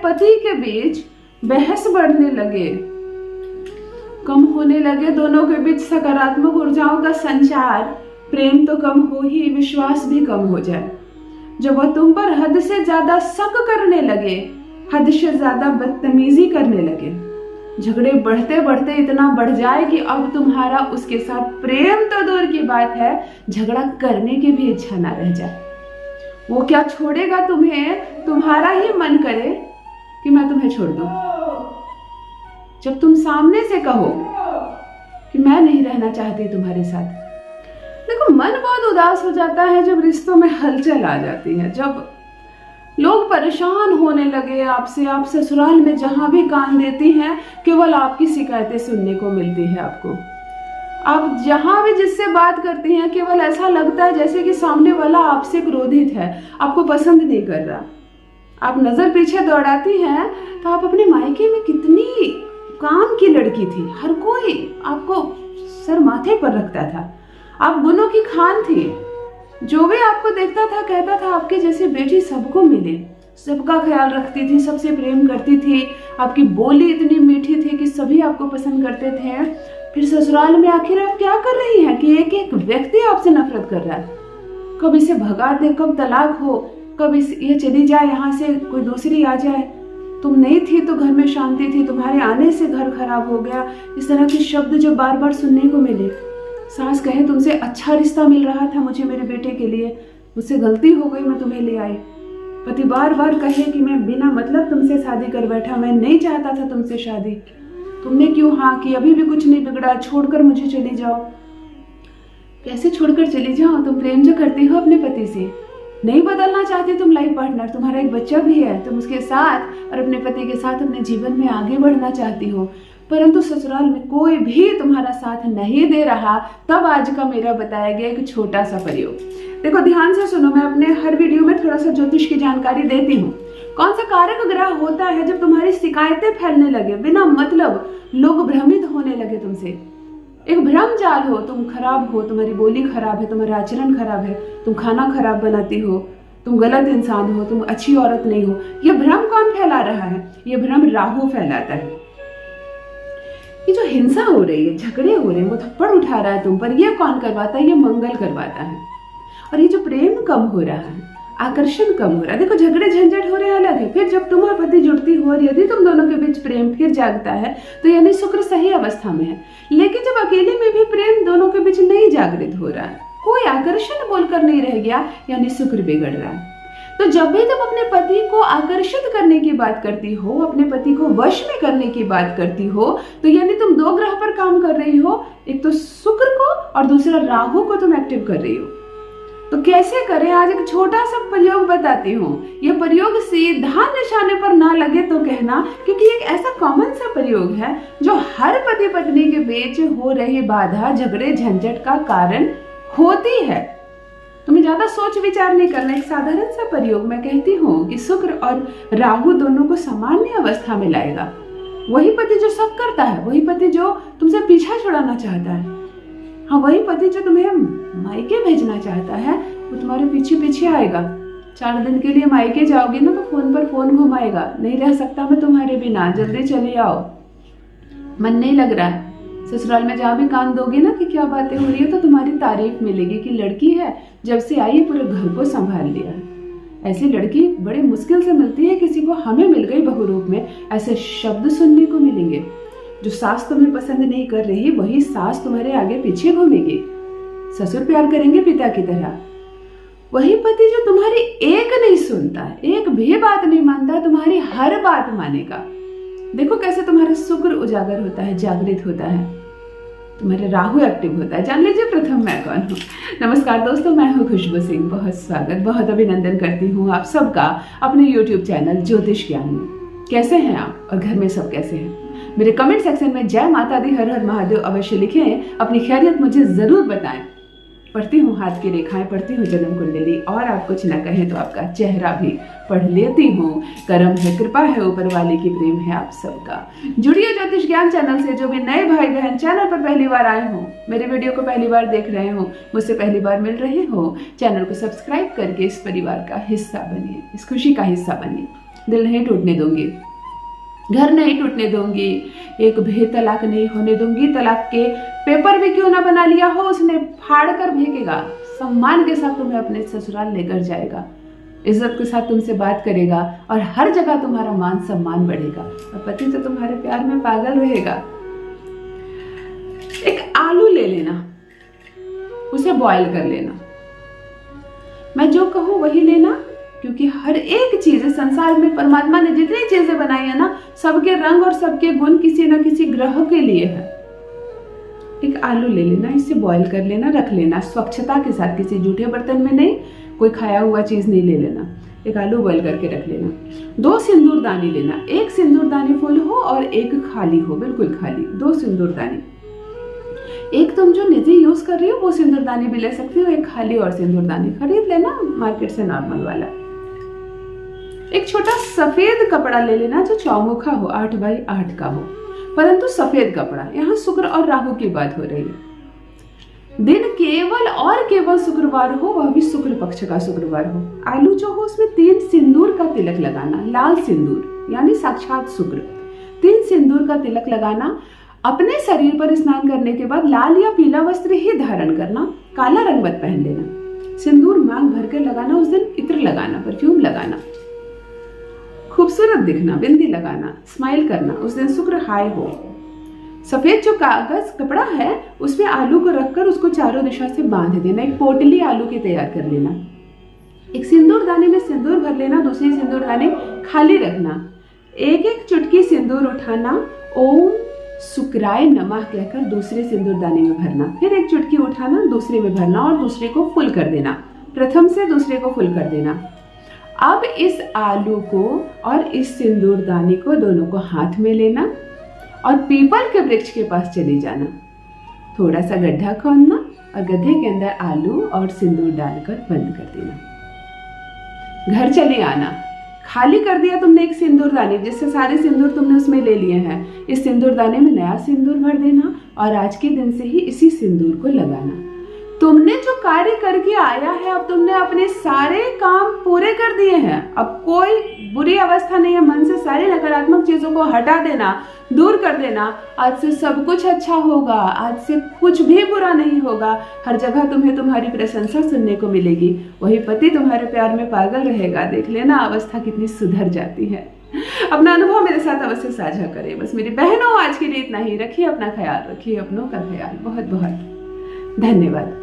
पति के बीच बहस बढ़ने लगे, कम होने लगे दोनों के बीच सकारात्मक ऊर्जाओं का संचार, प्रेम तो कम हो ही, विश्वास भी कम हो जाए। जब वह तुम पर हद से ज्यादा शक करने लगे, हद से ज्यादा बदतमीजी करने लगे, झगड़े बढ़ते बढ़ते इतना बढ़ जाए कि अब तुम्हारा उसके साथ प्रेम तो दूर की बात है, झगड़ा करने की भी इच्छा ना रह जाए। वो क्या छोड़ेगा तुम्हें, तुम्हारा ही मन करे कि मैं तुम्हें छोड़ दूं। जब तुम सामने से कहो कि मैं नहीं रहना चाहती तुम्हारे साथ। देखो, मन बहुत उदास हो जाता है जब रिश्तों में हलचल आ जाती है, जब लोग परेशान होने लगे आपसे, आप ससुराल में जहां भी कान देती हैं केवल आपकी शिकायतें सुनने को मिलती है आपको। आप जहां भी जिससे बात करती हैं केवल ऐसा लगता है जैसे कि सामने वाला आपसे क्रोधित है, आपको पसंद नहीं कर रहा। आप नजर पीछे दौड़ाती हैं तो आप अपने मायके में कितनी काम की लड़की थी, हर कोई आपको सर माथे पर रखता था, आप गुनों की खान थी, जो भी आपको देखता था कहता था आपके जैसी बेटी सबको मिले, सबका ख्याल रखती थी, सबसे प्रेम करती थी, आपकी बोली इतनी मीठी थी कि सभी आपको पसंद करते थे। फिर ससुराल में आखिर आप क्या कर रही हैं कि एक एक व्यक्ति आपसे नफरत कर रहा है, कब इसे भगा दे, कब तलाक हो, कब ये चली जाए, यहाँ से कोई दूसरी आ जाए, तुम नहीं थी तो घर में शांति थी, तुम्हारे आने से घर खराब हो गया। इस तरह के शब्द जो बार बार सुनने को मिले। सास कहे तुमसे अच्छा रिश्ता मिल रहा था मुझे मेरे बेटे के लिए, मुझसे गलती हो गई, मैं तुम्हें ले आई। पति बार बार कहे कि मैं बिना मतलब तुमसे शादी कर बैठा, मैं नहीं चाहता था तुमसे शादी, तुमने क्यों हाँ की, अभी भी कुछ नहीं बिगड़ा, छोड़कर मुझे चली जाओ। कैसे छोड़कर चली जाओ, तुम प्रेम जो करती हो अपने पति से, नहीं बदलना चाहती तुम लाइफ पार्टनर, तुम्हारा एक बच्चा भी है, तुम उसके साथ और अपने पति के साथ अपने जीवन में आगे बढ़ना चाहती हो, परंतु ससुराल में कोई भी तुम्हारा साथ नहीं दे रहा। तब आज का मेरा बताया गया एक छोटा सा प्रयोग। देखो ध्यान से सुनो, मैं अपने हर वीडियो में थोड़ा सा ज्योतिष की जानकारी देती हूँ। कौन सा कारक ग्रह होता है जब तुम्हारी शिकायतें फैलने लगे, बिना मतलब लोग भ्रमित होने लगे तुमसे, एक भ्रम जाल हो, तुम खराब हो, तुम्हारी बोली खराब है, तुम्हारा आचरण खराब है, तुम खाना खराब बनाती हो, तुम गलत इंसान हो, तुम अच्छी औरत नहीं हो। ये भ्रम कौन फैला रहा है? ये भ्रम राहु फैलाता है। ये जो हिंसा हो रही है, झगड़े हो रहे हैं, वो थप्पड़ उठा रहा है तुम पर, ये कौन करवाता है? ये मंगल करवाता है। और ये जो प्रेम कम हो रहा है, आकर्षण कम हो रहा है, देखो झगड़े झंझट हो रहे हैं अलग है, फिर जब तुम और पति जुड़ती हो और यदि तुम दोनों के बीच प्रेम फिर जागता है तो यानी शुक्र सही अवस्था में है। लेकिन जब अकेले में भी प्रेम दोनों के बीच नहीं जागृत हो रहा है, कोई आकर्षण बोलकर नहीं रह गया, यानी शुक्र बिगड़ रहा है। तो जब भी तुम अपने पति को आकर्षित करने की बात करती हो, अपने पति को वश में करने की बात करती हो, तो यानी तुम दो ग्रह पर काम कर रही हो, एक तो शुक्र को और दूसरा राहु को तुम एक्टिव कर रही हो। तो कैसे करें, आज एक छोटा सा प्रयोग बताती हूँ। ये प्रयोग सीधा निशाने पर ना लगे तो कहना, क्योंकि एक ऐसा कॉमन सा प्रयोग है जो हर पति पत्नी के बीच हो रही बाधा, झगड़े झंझट का कारण होती है। तुम्हें ज्यादा सोच विचार नहीं करना, एक साधारण सा प्रयोग मैं कहती हूँ कि शुक्र और राहु दोनों को सामान्य अवस्था में लाएगा। वही पति जो शक करता है, वही पति जो तुमसे पीछा छुड़ाना चाहता है, हाँ वही पति जो तुम्हें मायके भेजना चाहता है, वो तुम्हारे पीछे पीछे आएगा। 4 दिन के लिए मायके जाओगे ना तो फोन पर फोन घुमाएगा, नहीं रह सकता मैं तुम्हारे बिना, जल्दी चले आओ, मन नहीं लग रहा है। ससुराल में जहाँ भी कान दोगे ना कि क्या बातें हो रही है, तो तुम्हारी तारीफ मिलेगी कि लड़की है जब से आई है पूरे घर को संभाल लिया है। ऐसी लड़की बड़ी मुश्किल से मिलती है किसी को, हमें मिल गई बहू रूप में, ऐसे शब्द सुनने को मिलेंगे। जो सास तुम्हें पसंद नहीं कर रही, वही सास तुम्हारे आगे पीछे घूमेगी। ससुर प्यार करेंगे पिता की तरह, वही पति जो तुम्हारी एक नहीं सुनता, एक भी बात नहीं मानता, तुम्हारी हर बात मानेगा। देखो कैसे तुम्हारा शुक्र उजागर होता है, जागृत होता है, तुम्हारे राहु एक्टिव होता है। जान लीजिए प्रथम मैं कौन हूँ। नमस्कार दोस्तों, मैं हूँ खुशबू सिंह, बहुत स्वागत, बहुत अभिनंदन करती हूँ आप सबका अपने YouTube चैनल ज्योतिष ज्ञान में। कैसे हैं आप और घर में सब कैसे हैं? मेरे कमेंट सेक्शन में जय माता दी, हर हर महादेव अवश्य लिखें, अपनी खैरियत मुझे जरूर बताएं। पढ़ती हूँ हाथ की रेखाएं, पढ़ती हूँ जन्म कुंडली, और आप कुछ न कहें तो आपका चेहरा भी पढ़ लेती हूँ। करम है, कृपा है ऊपर वाले की, प्रेम है आप सबका। जुड़िए ज्योतिष ज्ञान चैनल से। जो भी नए भाई बहन चैनल पर पहली बार आए हो, मेरे वीडियो को पहली बार देख रहे हो, मुझसे पहली बार मिल रहे हो, चैनल को सब्सक्राइब करके इस परिवार का हिस्सा बनिए, इस खुशी का हिस्सा बनिए। दिल नहीं टूटने दूंगी, घर नहीं टूटने दूंगी, एक भी तलाक नहीं होने दूंगी। तलाक के पेपर भी क्यों ना बना लिया हो, उसने फाड़ कर फेंकेगा। सम्मान के साथ तुम्हें अपने ससुराल लेकर जाएगा, इज्जत के साथ तुमसे बात करेगा और हर जगह तुम्हारा मान सम्मान बढ़ेगा और पति तो तुम्हारे प्यार में पागल रहेगा। एक आलू ले लेना, उसे बॉईल कर लेना। मैं जो कहूं वही लेना, क्योंकि हर एक चीज संसार में परमात्मा ने जितनी चीजें बनाई है ना, सबके रंग और सबके गुण किसी न किसी ग्रह के लिए है। एक आलू ले लेना, इसे बॉईल कर लेना, रख लेना स्वच्छता के साथ, किसी जूठे बर्तन में नहीं, कोई खाया हुआ चीज नहीं ले लेना। एक आलू बॉईल करके रख लेना। 2 सिंदूरदानी लेना, एक सिंदूरदानी फुल हो और एक खाली हो, बिल्कुल खाली। 2 सिंदूरदानी, एक तुम जो निजी यूज कर रही हो वो सिंदूरदानी भी ले सकती हो, एक खाली और सिंदूरदानी खरीद लेना मार्केट से नॉर्मल वाला। एक छोटा सफेद कपड़ा ले लेना जो चौमुखा हो, 8 बाई 8 का हो, परंतु सफेद कपड़ा। यहाँ शुक्र और राहु की बात हो रही है। दिन केवल और केवल शुक्रवार हो, वह भी शुक्र पक्ष का शुक्रवार हो। आलू जो हो उसमें 3 सिंदूर का तिलक लगाना, लाल सिंदूर यानी साक्षात शुक्र। 3 सिंदूर का तिलक लगाना। अपने शरीर पर स्नान करने के बाद लाल या पीला वस्त्र ही धारण करना, काला रंग मत पहन लेना। सिंदूर मांग भर कर लगाना, उस दिन इत्र लगाना, परफ्यूम लगाना, खूबसूरत दिखना, बिंदी लगाना, स्माइल करना। उस दिन शुक्र हाई हो। सफेद जो कागज कपड़ा है उसमें आलू को रखकर उसको चारों दिशा से बांध देना। एक पोटली आलू की तैयार कर लेना। एक सिंदूरदानी में सिंदूर भर लेना, दूसरी सिंदूरदानी खाली रखना। एक एक चुटकी सिंदूर उठाना, ओम शुक्राय नमः कहकर दूसरे सिंदूरदानी में भरना। फिर एक चुटकी उठाना, दूसरे में भरना और दूसरे को फुल कर देना। प्रथम से दूसरे को फुल कर देना। अब इस आलू को और इस सिंदूरदानी को दोनों को हाथ में लेना और पीपल के वृक्ष के पास चली जाना। थोड़ा सा गड्ढा खोदना और गड्ढे के अंदर आलू और सिंदूर डालकर बंद कर देना। घर चले आना। खाली कर दिया तुमने एक सिंदूरदानी, जिससे सारे सिंदूर तुमने उसमें ले लिए हैं। इस सिंदूरदानी में नया सिंदूर भर देना और आज के दिन से ही इसी सिंदूर को लगाना। तुमने जो कार्य करके आया है, अब तुमने अपने सारे काम पूरे कर दिए हैं। अब कोई बुरी अवस्था नहीं है। मन से सारी नकारात्मक चीजों को हटा देना, दूर कर देना। आज से सब कुछ अच्छा होगा, आज से कुछ भी बुरा नहीं होगा। हर जगह तुम्हें तुम्हारी प्रशंसा सुनने को मिलेगी। वही पति तुम्हारे प्यार में पागल रहेगा। देख लेना अवस्था कितनी सुधर जाती है। अपना अनुभव मेरे साथ अवश्य साझा करें। बस मेरी बहनों, आज के लिए इतना ही। रखिए अपना ख्याल, रखिए अपनों का ख्याल। बहुत बहुत धन्यवाद।